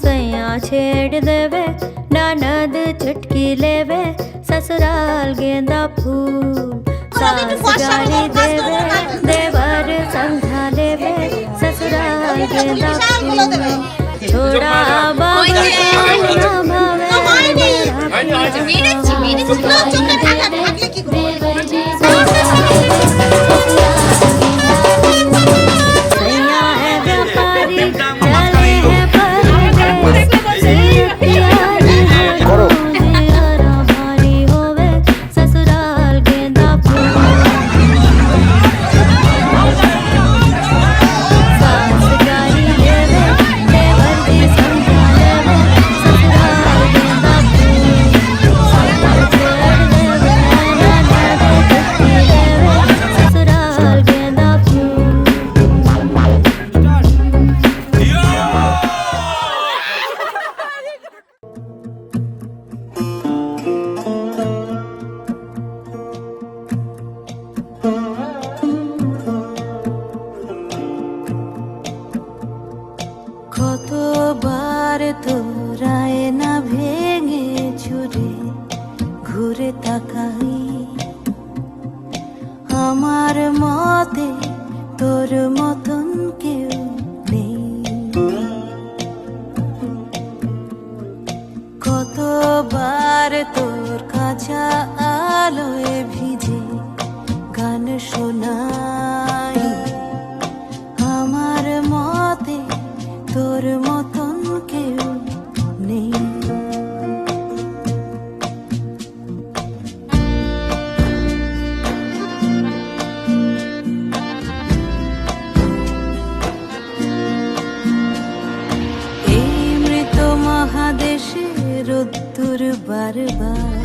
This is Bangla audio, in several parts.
सैया छेड़ देवे ननद चुटकी लेवे ससुराल गेंदा फूल सास गाली देवे देवर समझा लेवे ससुराल गेंदा फूल छोड़ा बाबा सैया है व्यापारी चले हैं परदेस भारी होवे ससुराल गेंदा फूल सास गाली देवे देवर जी समझा लेवे ससुराल गेंदा फूल सास छोड़ देवे ननद चुटकी लेवे ससुराल गेंदा फूल কতবার তোরায় না ভেঙে চুরে ঘুরে তাকাই আমার মতে তোর মতন কেউ নেই কতবার তোর কাঁচা আলোয় ভিজে গান শোনাই আমার মতে তোর মতন কেউ নেই এই মৃত মহাদেশে রোদ্দুর বারবার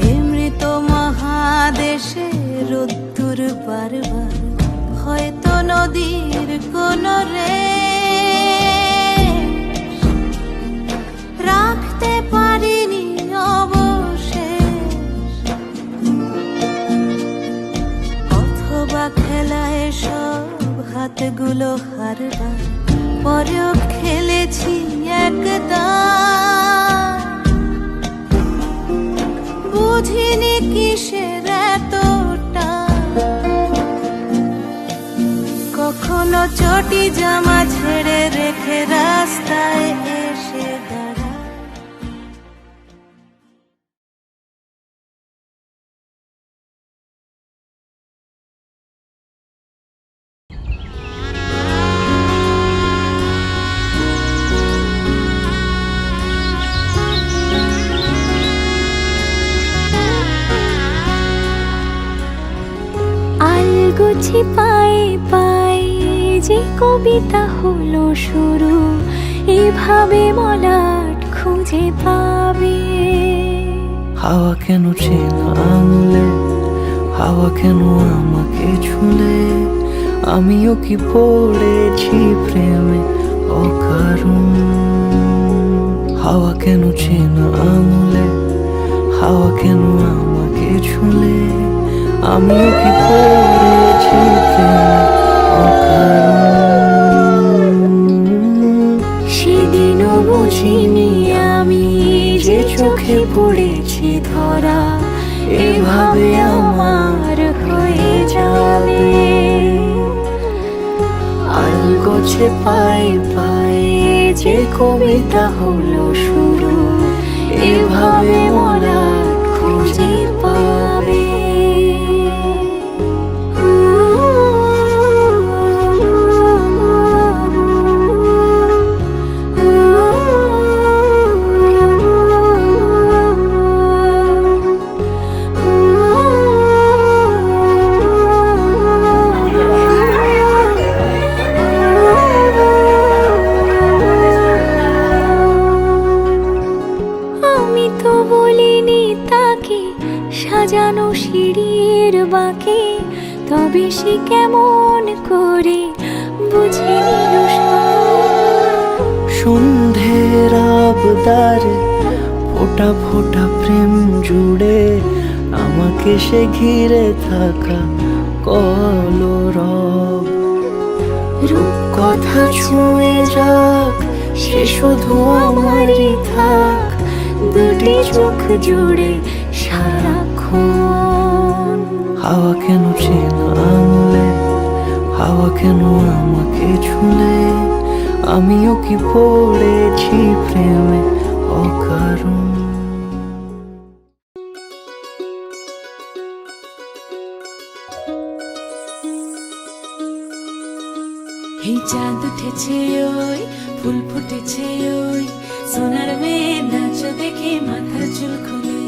এই মৃত মহাদেশে রোদ্দুর বারবার হয়তো নদীর কোন রেশ রাখতে পারিনি অবশেষ অথবা খেলায় সব হাতগুলো হারবার পরেও খেলেছি একদম বুঝিনি কিসের এতটা কখনো চটি জামা ছেড়ে রেখে রাস্তায় এসে দাঁড়ায় আলগোছি পায়ে পায়ে যে কবিতা হলো শুরু এভাবে মলাট খুঁজে পাবে হাওয়া কেন চেনা আঙুলে হাওয়া কেন আমাকে ছুলে আমিও কি পড়েছি প্রেমে অকারণ হাওয়া কেন চেনা আঙুলে হাওয়া কেন আমাকে ছুলে আমিও কি পড়েছি প্রেমে অকারণ সেদিনও বুঝিনি আমি যে চোখে পড়েছি ধরা এভাবে আমার হয়ে যাবে আলগোছে পায়ে পায়ে যে কবিতা হলো শুরু এভাবে মোরা খুঁজে পাবে সাজানো সিঁড়ির বাঁকে তবে সে কেমন করে বুঝে নিল সন্ধের আবদারে ফোটা ফোটা প্রেম জুড়ে আমাকে সে ঘিরে থাকা কলরব। রূপ কথা ছুঁয়ে যাক, সে শুধু আমারই থাক, দুটি চোখ জুড়ে সারাক্ষণ। হাওয়া কেন চেনা আঙুলে, হাওয়া কেন আমাকে ছুলে, আমিও কি পড়েছি প্রেমে অকারণ। এই চাঁদ উঠেছে ওই, ফুল ফুটেছে ওই, সোনার মেয়ে নাচ দেখে মাথার চুল খুলে।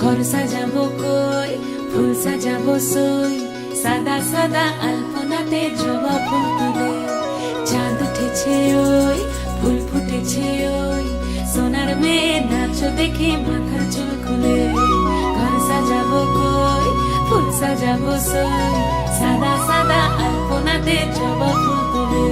ঘর সাজাবো কই, ফুল সাজাবো সই, সাদা সাদা আলপনাতে জবা ফুল তুলে। চাঁদ উঠেছে ওই, ফুল ফুটেছে ওই, সোনার মেয়ে নাচ দেখে মাথার চুল খুলে। ঘর সাজাবো কই, ফুল সাজাবো সই, সাদা সাদা আলপনাতে জবা ফুল তুলে।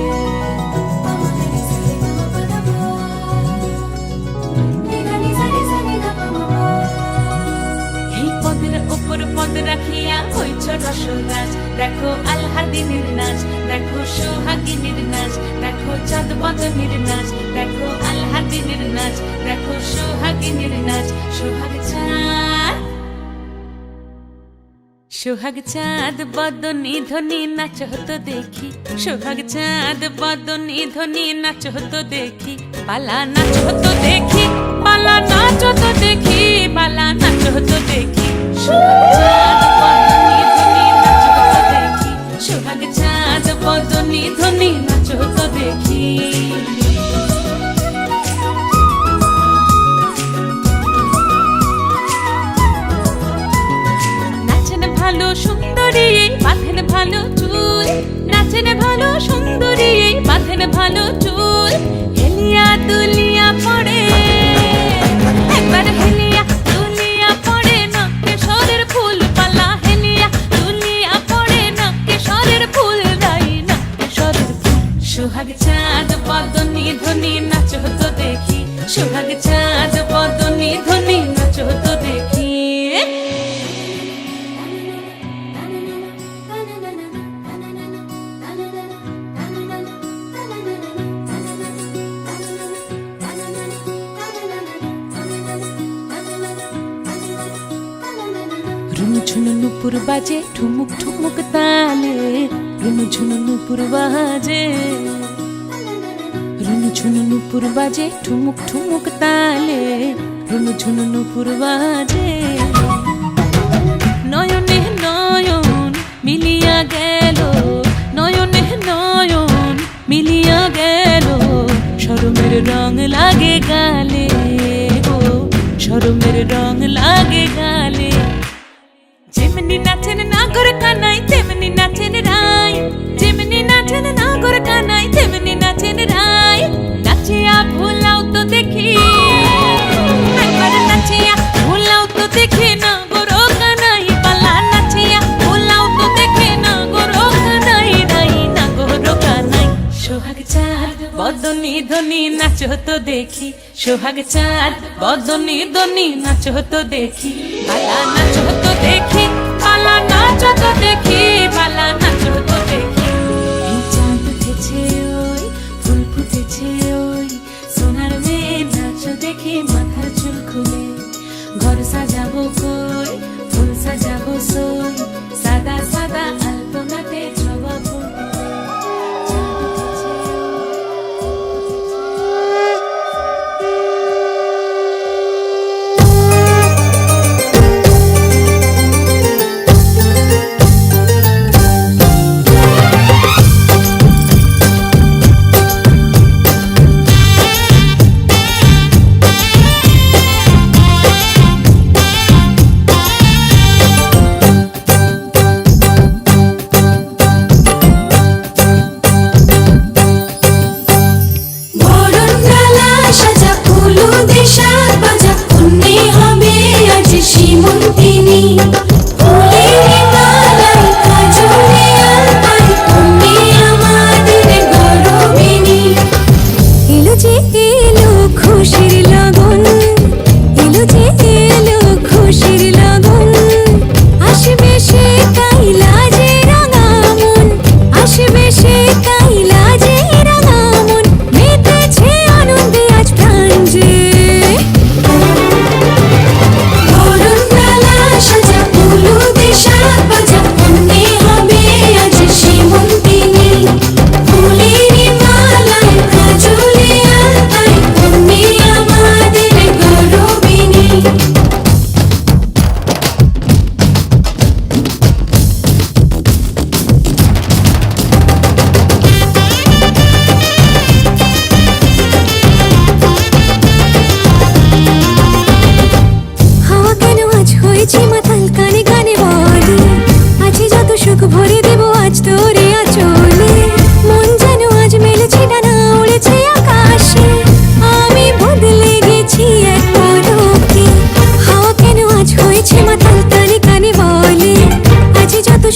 এই পদের উপর পদ রাখিয়া হইছ রসল গাছ, দেখো আলহাদিনের নাচ, দেখো সোহাগিনীর নাচ, দেখো চাঁদ বদনের নাচ, দেখো আলহাদিনের নাচ, দেখো সোহাগিনীর নাচ। সোহাগ চাঁদ, সোহাগ চাঁদ বদনী ধ্বনি নাচ হতো দেখি, সোহাগ চাঁদ বদনী ধ্বনি নাচ হতো দেখি। পালা নাচ হতো দেখি, পালা নাচ হতো দেখি, পালা নাচ হতো দেখি। সোহাগ চাঁদ বদনী ধ্বনি নাচ হতো দেখি, সোহাগ চাঁদ বদনী ধ্বনি নাচ হতো দেখি। নাচেন ভালো সুন্দরী বাঁধেন ভালো চুল, নাচেন ভালো সুন্দরী বাঁধেন ভালো চুল। হেলিয়া দুলিয়া পড়ে, একবার হেলিয়া দুলিয়া পড়ে নকেশ্বরের ফুল পালা। হেলিয়া দুলিয়া পড়ে নকেশ্বরের ফুল, রাই নকেশ্বরের ফুল। সোহাগ চাঁদ বদনী ধ্বনি নাচ হতো দেখি, সোহাগ চাঁদ বদনী ধ্বনি নাচ হতো দেখি। রুনু ঝুনু নুপুর বাজে ঠুমুক ঠুমুক তালে, রুনু ঝুনু নুপুর বাজে, রুনু ঝুনু নুপুর বাজে ঠুমুক ঠুমুক তালে, রুনু ঝুনু নুপুর বাজে। নয়নে নয়ন মিলিয়া গেল, নয়নে নয়ন মিলিয়া গেল, শরমের রং লাগে গালে গো, শরমের রং লাগে গালে। যেমনি নাচেন নাগর কানাই তেমনি নাচেন রাই, যেমনি নাচেন নাগর কানাই তেমনি নাচেন রাই। নাচিয়া ভোলাও তো দেখি, একবার নাচিয়া ভোলাও তো দেখি নাগর কানাই পালা। নাচিয়া ভোলাও তো দেখি নাগর কানাই, রাই নাগর কানাই। সোহাগ চাঁদ বদনী ধ্বনি নাচ হতো দেখি, সোহাগ চাঁদ বদনী ধ্বনি নাচ হতো দেখি। পালা নাচ হতো দেখি, পালা নাচ হতো দেখি, পালা নাচ হতো দেখি। এই চাঁদ উঠেছে ওই, ফুল ফুটেছে ওই, সোনার মেয়ে নাচ দেখি মাথার চুল খুলে। ঘর সাজাবো কই, ফুল সাজাবো সই, সাদা সাদা আলপনাতে জবা ফুল তুলে। চাঁদ উঠেছে ওই,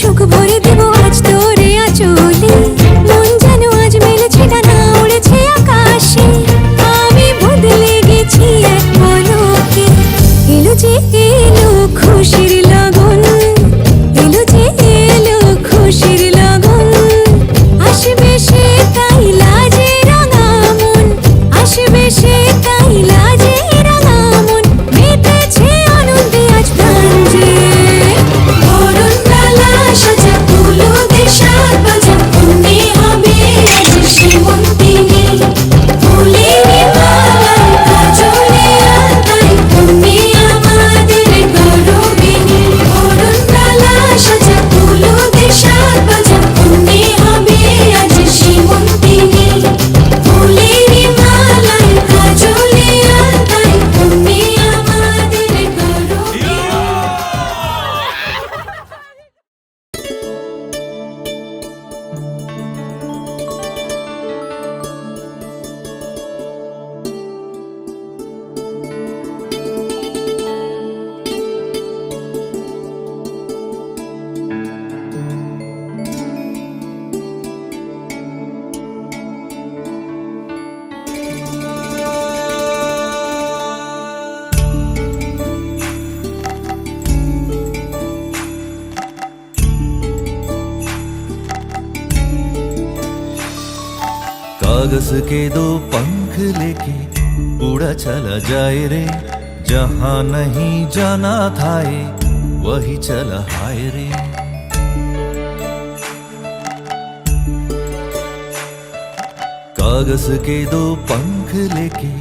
সুখ ভরে দেব আজ তোরে আঁচলে মন যেন আজ মেলেছে ডানা উড়েছে আকাশে আমি বদলে গেছি এক পলকে এলো যে এলো খুশির লগন এলো যে এলো খুশির লগন আসবে সে তাই লাজে রাঙা মন আসবে সে তাই লাজে রাঙা মন মেতেছে আনন্দে আজ প্রাণ যে বরণ ডালা সাজা ফুলো দিয়ে সাত বাজা মনে হবে আজ সেমন্তিনী ফুলের মালায় কাজলে আলতায় তুমি আমাদের গৌরবিনী বরণ ডালা সাজা ফুলো দিয়ে সাত বাজা মনে হবে আজ সেমন্তিনী ফুলের মালায় কাজলে আলতায় তুমি আমাদের গৌরবিনী कागज के दो पंख लेके उड़ा चला जाए रे जहां नहीं जाना था ये वही चला हाय रे कागज के दो पंख लेके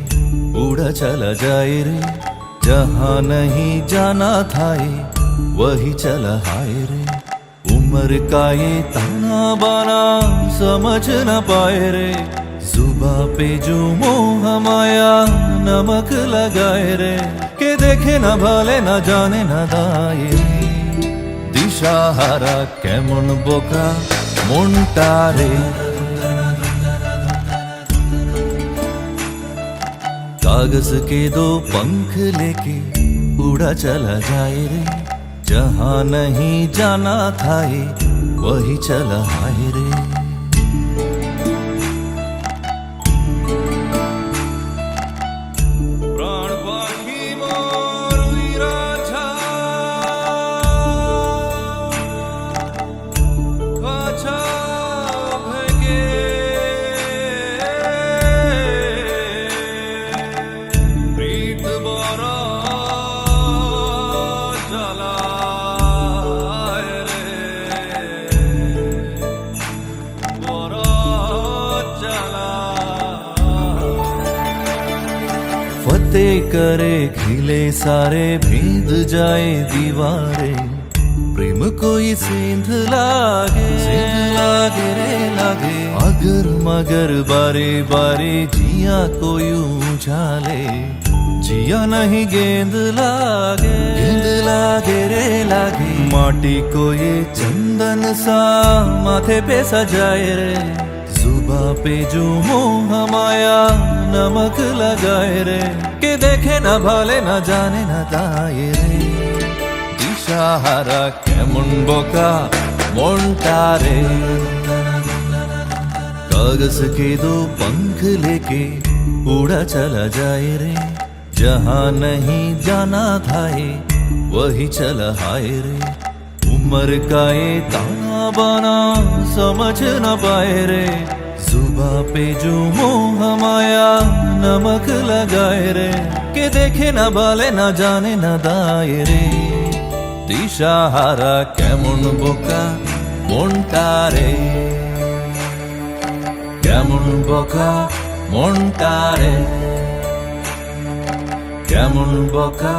उड़ा चला जाए रे जहां नहीं जाना था ये वही चला हाय रे उम्र का ये ताना बाना समझ न पाए रे जुबा पे जो मोह माया नमक लगाए रे के देखे न भले न जाने न दाए दिशाहारा केमन बोका মনটা রে कागज के दो पंख लेके उड़ा चला जाए रे जहां नहीं जाना था ये वही चला हाय रे प्राण पाखी मोर उइरा छा काछा भगे प्रीत बरा फतेह करे खिले सारे भेद जाए दीवारें प्रेम कोई सेंध लागे रे लागे अगर मगर बारे बारे जिया कोई उछाले जिया नहीं गेंद लागे रे लागे माटी को ये चंदन सा माथे पे सजाए रे जुबा पे जो मोह माया नमक लगाए रे के देखे न भले न जाने न दाए रे दिशाहारा केमन बोका মনটা রে कागज के दो पंख लेके उड़ा चला जाए रे जहां नहीं जाना था ये वही चला हाय रे उम्र का ये ताना बाना समझ न पाए रे जुबा पे जो मोह माया नमक लगाए रे के देखे न भले न जाने न दाए रे दिशाहारा केमन बोका মনটা রে কেমন বোকা মনটা রে কেমন বোকা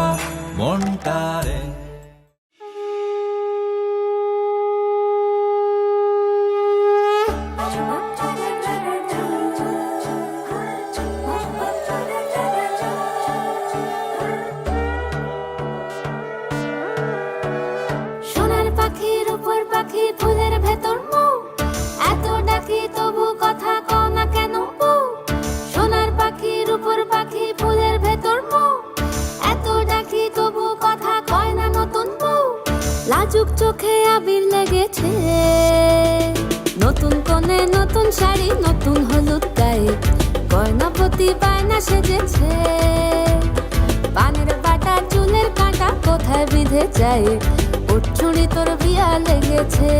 মনটা রে সোনার পাখির উপর পাখি ফুলের ভেতর মৌ এত ডাকি তবু কথা কও না কেন বউ সোনার পাখির উপর পাখি ফুলের ভেতর মৌ এত ডাকি তবু কথা কয় না নতুন কোণে নতুন শাড়ি নতুন হলুদ গায়ে গয়নাপতি বায়না সেজেছে পানের বাটা চুলের কাঁটা কোথায় বিঁধে যায় ওর চুড়ি তোর বিয়া লেগেছে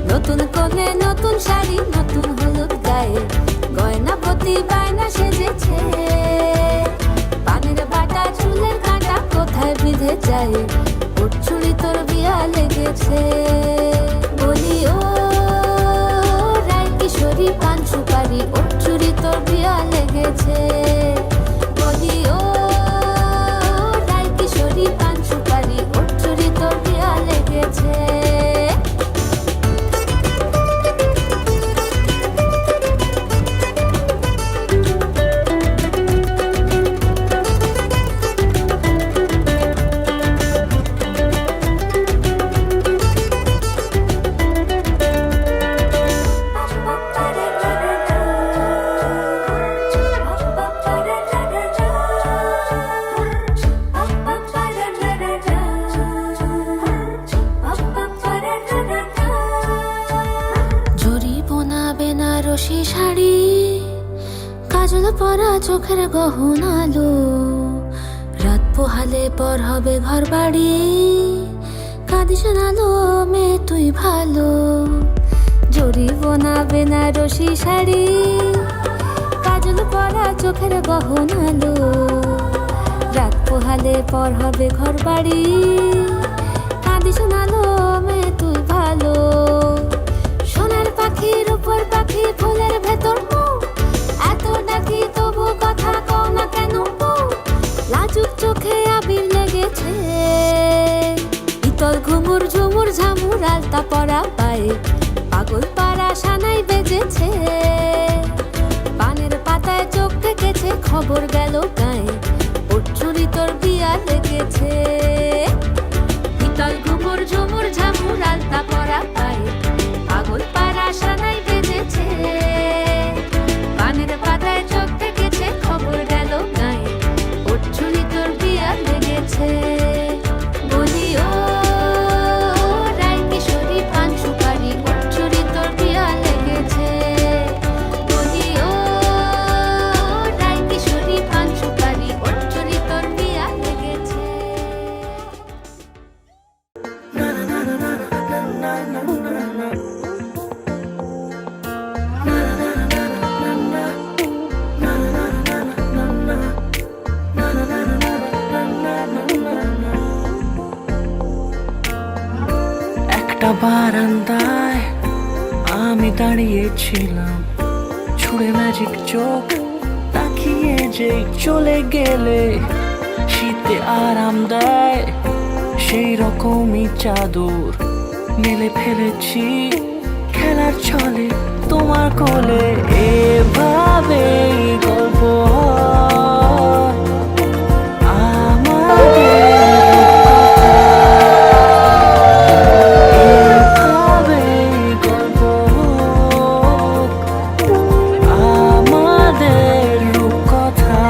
নতুন কোণে নতুন শাড়ি নতুন হলুদ গায়ে গয়নাপতি বায়না সেজেছে পানের বাটা চুলের কাঁটা কোথায় বিঁধে যায় ওর চুড়ি তোর বিয়া লেগেছে বলি ও রায় কিশোরী পান সুপারি ওর চুড়ি তোর বিয়া লেগেছে বলি ও রায় কিশোরী পান সুপারি ওর চুড়ি তোর বিয়া লেগেছে বেনারসি শাড়ি কাজল পরা চোখের গহনালো রাত পোহালে পর হবে ঘর বাড়ি কাঁদিস নালো মেয়ে তুই ভালো জরি বোনা বেনারসি শাড়ি কাজল পরা চোখের গহনালো রাত পোহালে পর হবে ঘর বাড়ি কাঁদিস নালো মেয়ে তুই ভালো সোনার পাখির উপর পাখি ফুলের ভেতর এত ডাকি তবু কথা কও না কেন লাজুক চোখে আবির লেগেছে ইতল ঘুমুর ঝুমুর ঝামুর আলতা পরা পায়ে পাগল পাড়া সানাই বেজেছে পানের পাতায় চোখ থেকেছে খবর গেল গায়ে ওর চুরি তোর বিয়া লেগেছে ইতল ঘুমুর ঝুমুর ঝামুর আলতা পরা পায়ে পাগল পাড়া সানাই বেজেছে পানের পাতায় চোখ থেকেছে খবর গেল গায়ে ওর চুরি তোর বিয়া লেগেছে বলি ও রায় কিশোরী পান সুপারি ওর চুরি তোর বিয়া লেগেছে বলি ও রায় কিশোরী পান সুপারি ওর চুরি তোর বিয়া লেগেছে একটা বারান্দায় আমি দাঁড়িয়েছিলাম ছুঁড়ে ম্যাজিক চোখ তাকিয়ে যে চলে গেলে শীতে আরাম দেয় সেই রকমই চাদর মেলে ফেলেছি খেলার ছলে তোমার কোলে এভাবে গল্প হয় আমাদের এভাবে গল্প হোক আমাদের রূপকথা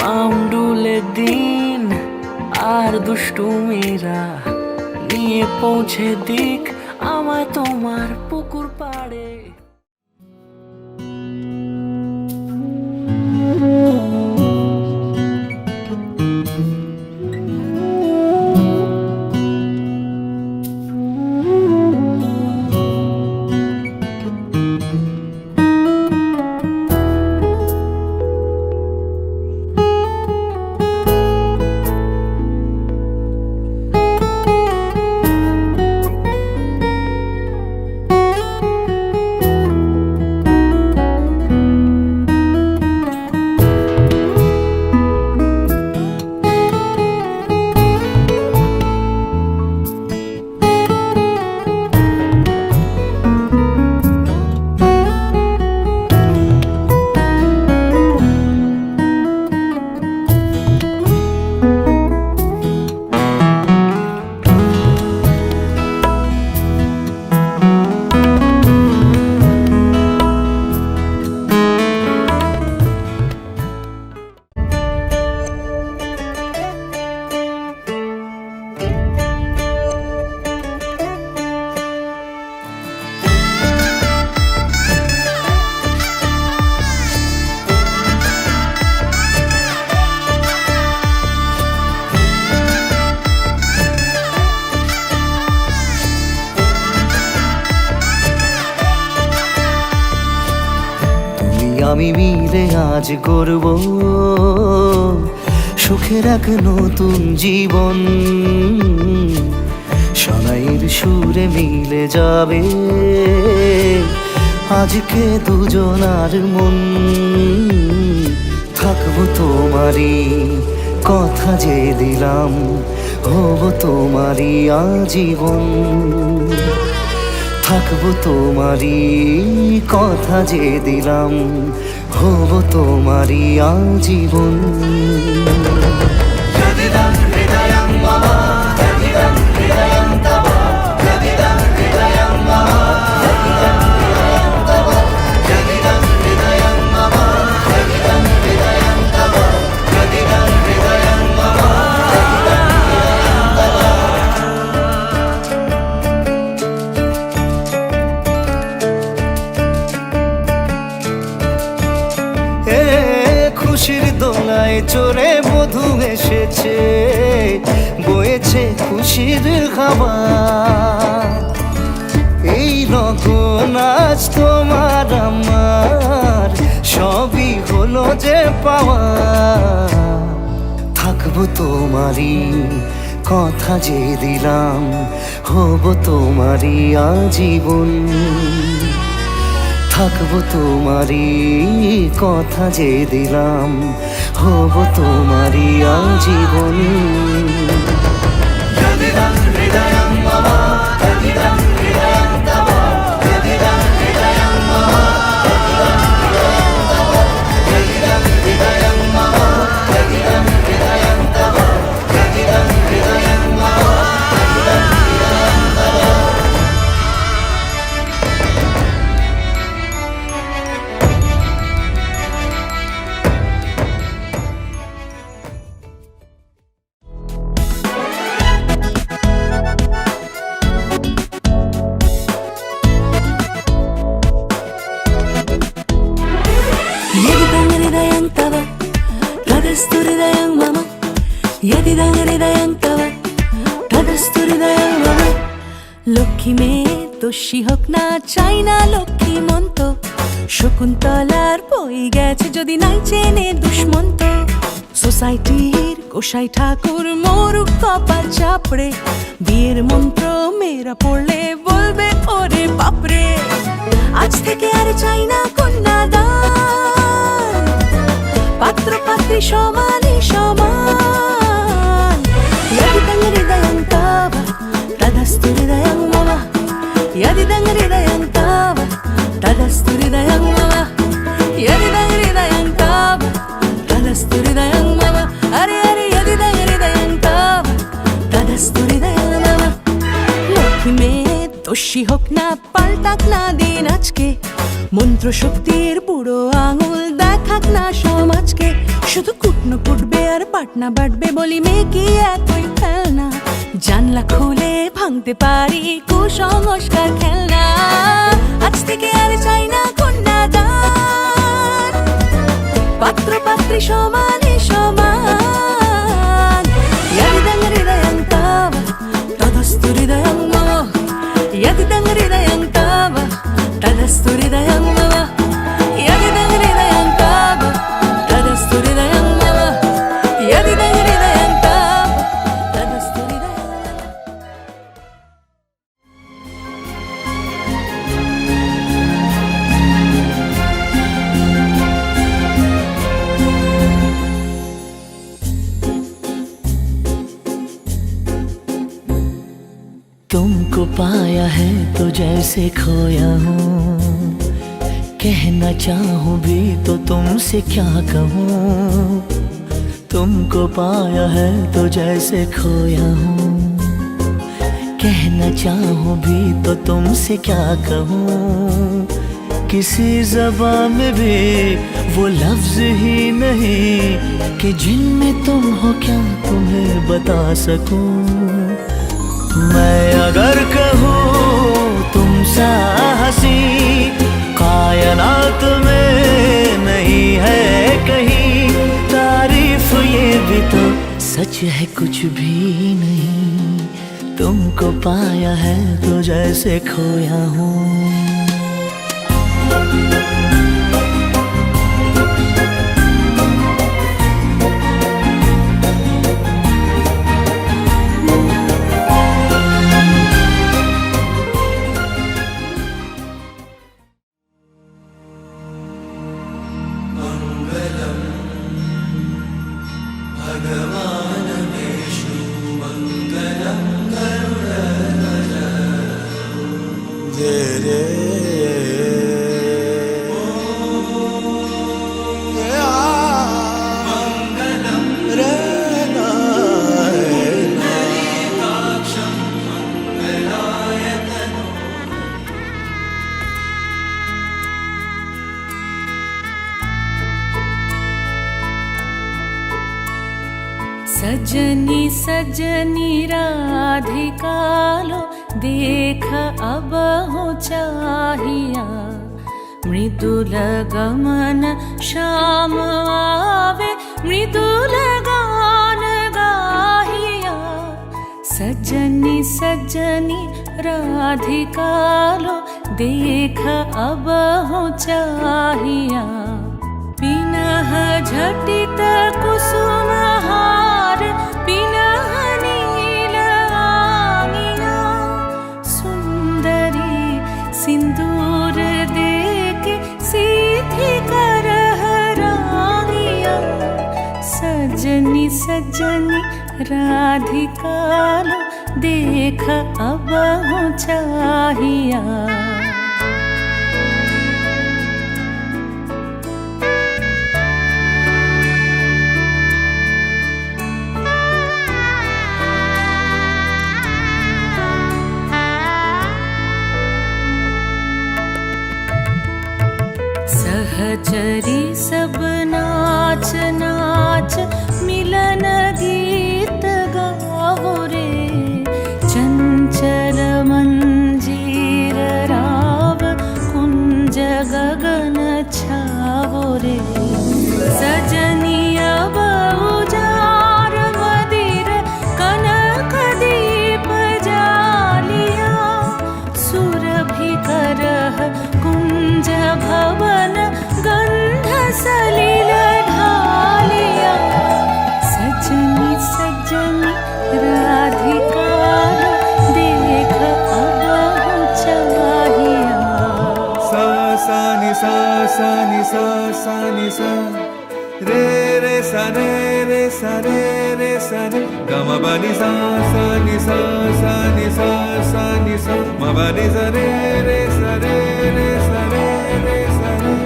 পাউন্ডুলে দিন আর দুষ্টুমিরা নিয়ে পৌঁছে দিক আমায় তোমার পুকুর পাড়ে আমি মিলে আজ গড়ব সুখের এক নতুন জীবন। সানাইয়ের সুরে মিলে যাবে আজকে দুজনার মন। থাকবো তোমারই কথা যে দিলাম, হব তোমারই আজীবন। থাকবো তোমারই কথা যে দিলাম, হব তোমারই আজীবন। খুশির দোলায় চড়ে বধূ এসেছে, বয়েছে খুশির হাওয়া। এই লগন আজ তোমার আমার সবই হলো যে পাওয়া। থাকবো তোমারই কথা যে দিলাম, হব তোমারই আজীবন। থাকবো তোমারই কথা যে দিলাম, হব তোমারই আজীবন। লক্ষ্মী মেয়ে দোষী হোক না চাই না লক্ষ্মী মন্ত, শকুন্তলার বই গেছে যদি নাই চেনে দুষ্মন্ত। সোসাইটির গোসাই ঠাকুর মরুক কপাল চাপড়ে, বিয়ের মন্ত্র মেয়েরা পড়লে বলবে ওরে বাপরে। আজ থেকে আর চাই না কন্যাদান, পাত্র পাত্রী সমানে সমান। యదిదం హృదయం తావ తదస్తు హృదయం మమ, యదిదం హృదయం తావ తదస్తు హృదయం మమ, యదిదం హృదయం తావ తదస్తు హృదయం మమ। అరే అరే యదిదం హృదయం తావ తదస్తు హృదయం మమ। লক্ষ্মী মেয়ে দোষী হোক না পাল্টাক না দিন আজকে, মন্ত্র শক্তির বুড়ো আঙুল দেখাক না সমাজকে। শুধু কুটনো কুটবে আর পাটনা বাটবে বলি মেয়ে কি এতই খেলনা। জানলা খুলে ভাঙতে পারি কুসংস্কার খেলনা। আজ থেকে আর চাই না কন্যাদান, পাত্র পাত্রী সমানে সমান। యదిదం హృదయం తావ తదస్తు హృదయం మమ, యదిదం హృదయం తావ తదస్తు హృదయం మమ, యదిదం హృదయం తావ తదస్తు హృదయం మమ, యదిదం హృదయం తావ తదస్తు హృదయం మమ। तुमको पाया है तो जैसे खोया हूँ, कहना चाहूँ भी तो तुमसे क्या कहूँ। तुमको पाया है तो जैसे खोया हूँ, कहना चाहूँ भी तो तुमसे क्या कहूँ। किसी ज़बान में भी वो लफ्ज़ ही नहीं कि जिनमें तुम हो क्या तुम्हें बता सकूँ। मैं अगर कहूँ तुम सा हंसी कायनात में नहीं है कहीं, तारीफ ये भी तो सच है कुछ भी नहीं। तुमको पाया है तो जैसे खोया हूँ। सजनी सजनी राधिका लो देख अब हो चाहिया मृदुल गमन श्याम आवे मृदुल गान गाहिया सजनी सजनी राधिका लो देख अब हो चाहिया पिनह झटित कुसुम हार पिनह नील आंगिया सुंदरी सिंदूर देके सीधी करह रानिया सजनी सजनी राधिका लो देख अब हो चाहिया सहचरी सब नाच नाच मिलन गीत गाओ रे चंचल मंजीर राव कुंज गगन छाओ रे सजनी अब उजार मदिर कनक दीप जालिया सुरभि करह कुंज भवन गंध सलिल ढालिया सजनी सजनी राधिका देख अब हो चाहिया सा सा नि सा सा नि सा सा नि सा रे रे सा रे रे सा रे रे सा रे ग म ब नि सा सा नि सा सा नि सा सा नि सा म ब नि सा रे रे सा रे रे सा रे रे सा रे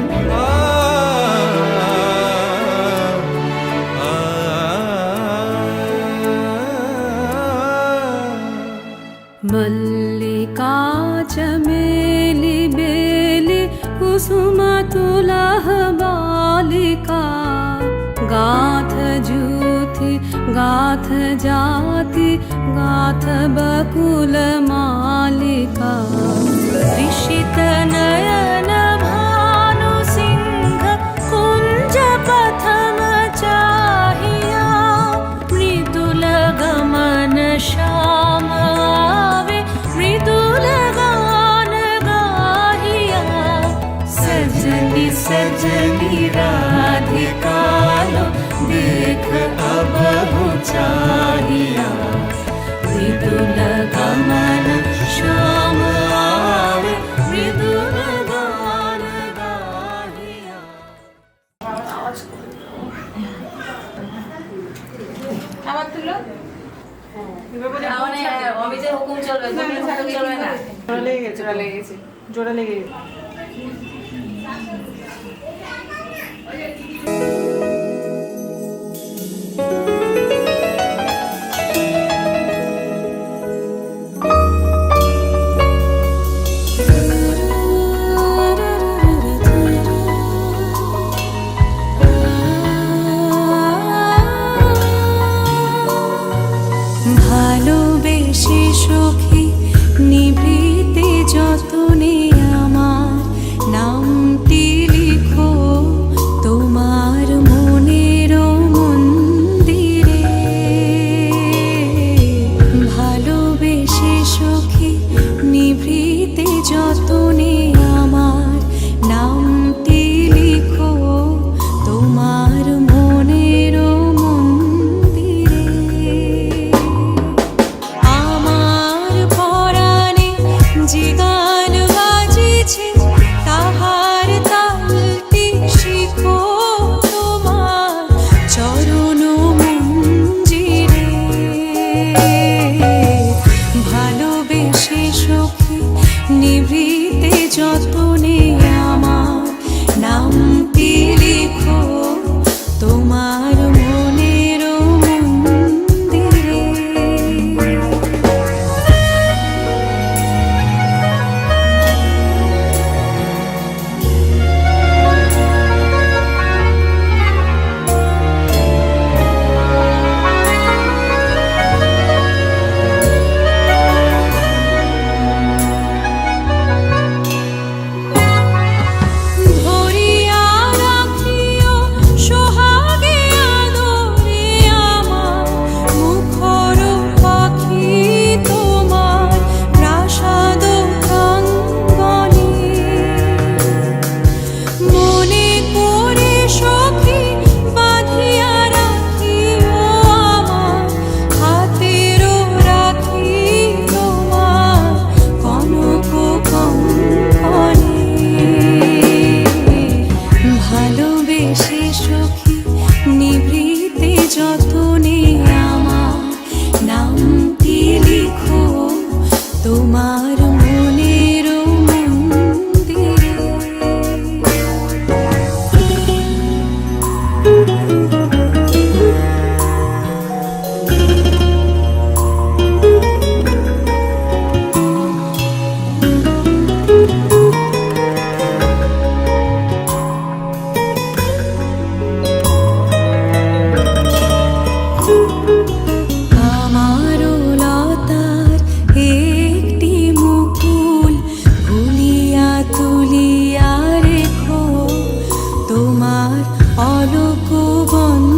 मल्लिका चमेली बेली कुसुम तुलह बालिका गाथ जूथि गाथ जाति गाथ बकुल मालिका ऋषित नयन भानु सिंह कुंज पथम चाहिया मृदुल गमन श्याम आवे मृदुल गान गाहिया सजनी सजनी राधिका लो देख अब हो चाहिया मृदुल गमन श्याम आवे मृदुल गान गाहिया আবার তুলো মানে অমিতের হুকুম চলবে হুকুম চলবে না জোড়া লেগে গেছে জোড়া লেগে গেছে ভালোবেসে সখী নিভৃতে যতনে আমার ভুবন